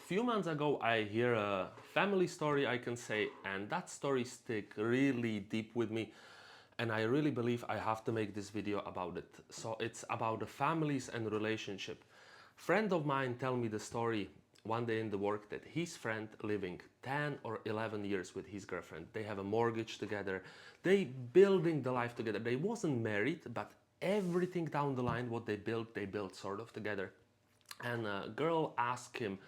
few months ago I hear a family story, I can say, and that story stick really deep with me, and I really believe I have to make this video about it. So it's about the families and relationship. Friend of mine tell me the story one day in the work that his friend living 10 or 11 years with his girlfriend. They have a mortgage together. They building the life together. They wasn't married, but everything down the line what they built sort of together. And a girl asked him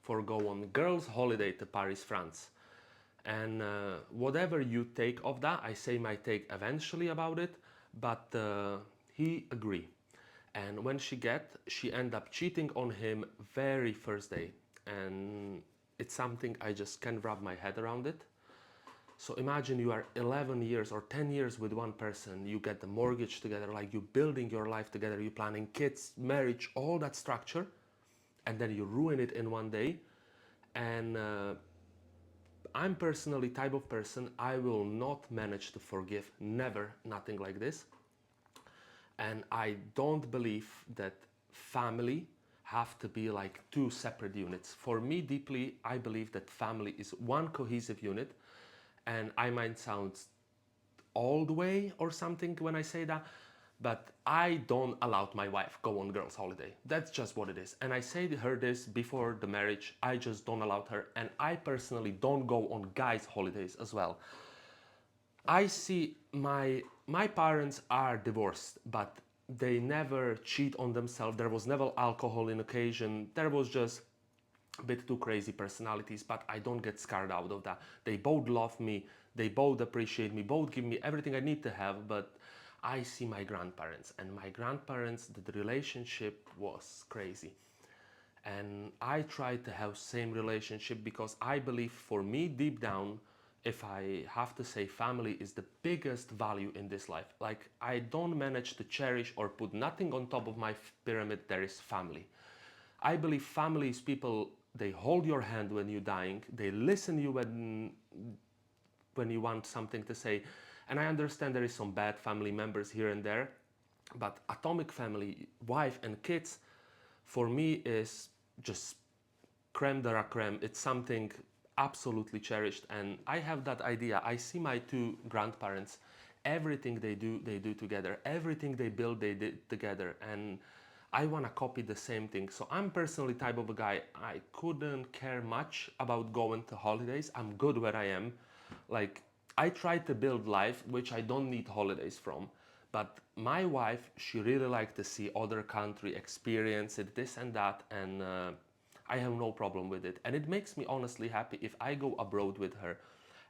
for go on girls holiday to Paris, France. And whatever you take of that, I say my take eventually about it, but he agree. And when she end up cheating on him very first day, and it's something I just can't wrap my head around it. So imagine you are 11 years or 10 years with one person, you get the mortgage together, like you building your life together, you planning kids, marriage, all that structure, and then you ruin it in one day. And I'm personally type of person, I will not manage to forgive, never, nothing like this. And I don't believe that family have to be like two separate units. For me, deeply, I believe that family is one cohesive unit. And I might sound old way or something when I say that, but I don't allow my wife go on girls holiday. That's just what it is. And I say to her this before the marriage, I just don't allow her. And I personally don't go on guys holidays as well. I see my parents are divorced, but they never cheat on themselves. There was never alcohol in occasion. There was just a bit too crazy personalities, but I don't get scared out of that. They both love me, they both appreciate me, both give me everything I need to have, but I see my grandparents, and my grandparents, the relationship was crazy. And I try to have same relationship because I believe for me deep down, if I have to say, family is the biggest value in this life. Like I don't manage to cherish or put nothing on top of my pyramid, there is family. I believe family is people, they hold your hand when you're dying, they listen you when you want something to say. And I understand there is some bad family members here and there, but atomic family, wife and kids, for me is just creme de la creme. It's something absolutely cherished, and I have that idea. I see my two grandparents, everything they do together, everything they build they did together, and I want to copy the same thing. So I'm personally type of a guy, I couldn't care much about going to holidays. I'm good where I am. Like I try to build life which I don't need holidays from. But my wife, she really like to see other country, experience it, this and that, and I have no problem with it. And it makes me honestly happy if I go abroad with her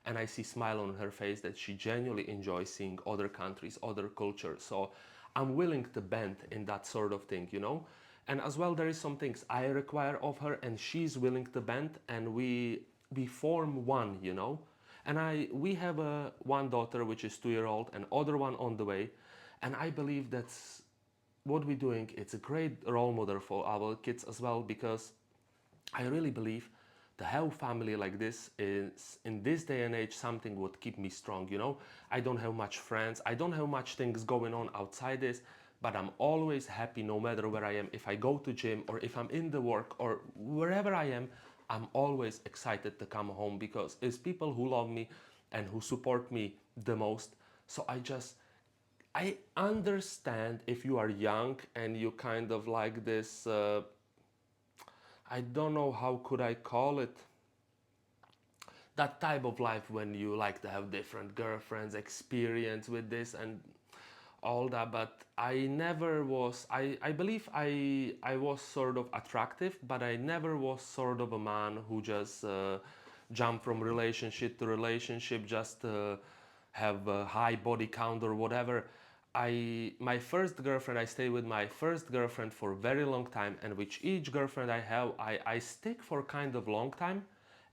and I see smile on her face that she genuinely enjoys seeing other countries, other cultures. So I'm willing to bend in that sort of thing, you know? And as well, there is some things I require of her and she's willing to bend, and we form one, you know? And we have one daughter which is 2 year old and other one on the way. And I believe that's what we're doing. It's a great role model for our kids as well, because I really believe to have family like this is in this day and age something would keep me strong, you know. I don't have much friends, I don't have much things going on outside this, but I'm always happy no matter where I am. If I go to gym or if I'm in the work or wherever I am, I'm always excited to come home because it's people who love me and who support me the most. So I understand if you are young and you kind of like this I don't know how could I call it, that type of life when you like to have different girlfriends, experience with this and all that. But I never was, I believe I was sort of attractive, but I never was sort of a man who just jumped from relationship to relationship just to have a high body count or whatever. My first girlfriend, I stayed with my first girlfriend for a very long time, and with each girlfriend I have, I stick for kind of long time.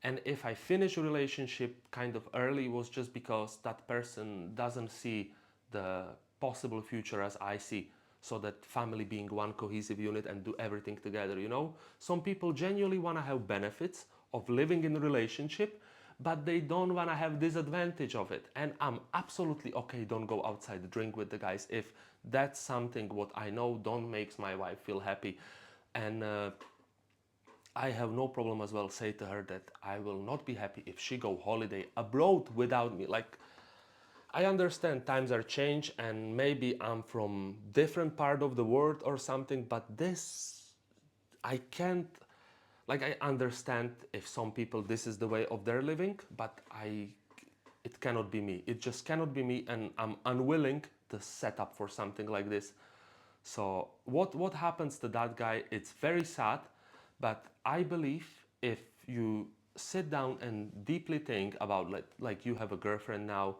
And if I finish a relationship kind of early, was just because that person doesn't see the possible future as I see. So that family being one cohesive unit and do everything together, you know? Some people genuinely want to have benefits of living in a relationship, but they don't want to have disadvantage of it. And I'm absolutely okay, don't go outside, drink with the guys if that's something what I know don't makes my wife feel happy. And I have no problem as well say to her that I will not be happy if she go holiday abroad without me. Like, I understand times are changed and maybe I'm from different part of the world or something, but this I can't, like, I understand if some people this is the way of their living, but it cannot be me. It just cannot be me, and I'm unwilling to set up for something like this. So what happens to that guy? It's very sad, but I believe if you sit down and deeply think about, like you have a girlfriend now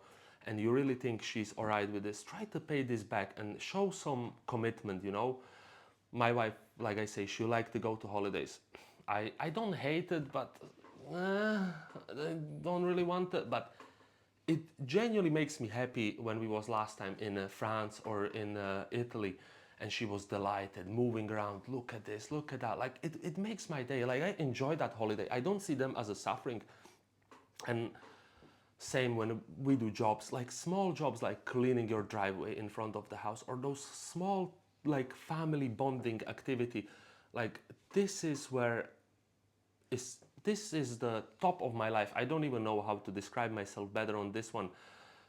and you really think she's all right with this, try to pay this back and show some commitment, you know. My wife, like I say, she like to go to holidays. I don't hate it, but I don't really want it. But it genuinely makes me happy when we was last time in France or in Italy, and she was delighted, moving around, look at this, look at that. Like, it makes my day. Like, I enjoy that holiday. I don't see them as a suffering. And same when we do jobs, like small jobs like cleaning your driveway in front of the house, or those small like family bonding activity. Like, this is where is this is the top of my life. I don't even know how to describe myself better on this one.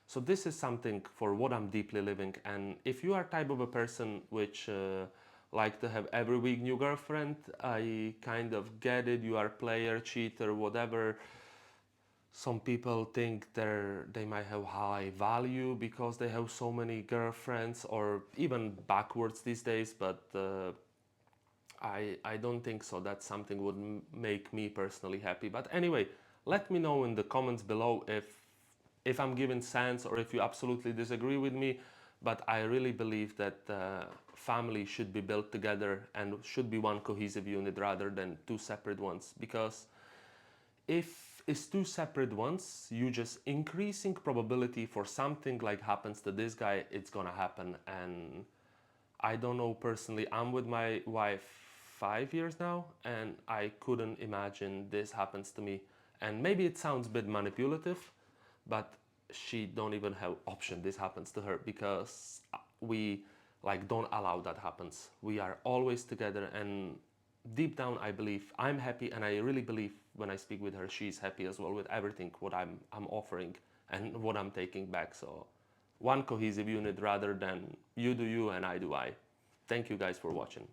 So this is something for what I'm deeply living. And if you are type of a person which like to have every week new girlfriend, I kind of get it. You are player, cheater, whatever. Some people think they might have high value because they have so many girlfriends, or even backwards these days, but I don't think so. That something would make me personally happy. But anyway, let me know in the comments below if I'm giving sense or if you absolutely disagree with me. But I really believe that family should be built together and should be one cohesive unit rather than two separate ones. Because if it's two separate ones, you just increasing probability for something like happens to this guy, it's gonna happen. And I don't know, personally, I'm with my wife 5 years now, and I couldn't imagine this happens to me. And maybe it sounds a bit manipulative, but she don't even have option this happens to her, because we like don't allow that happens. We are always together, and deep down I believe I'm happy, and I really believe when I speak with her she's happy as well with everything what I'm offering and what I'm taking back. So one cohesive unit rather than you do you and I do I. Thank you guys for watching.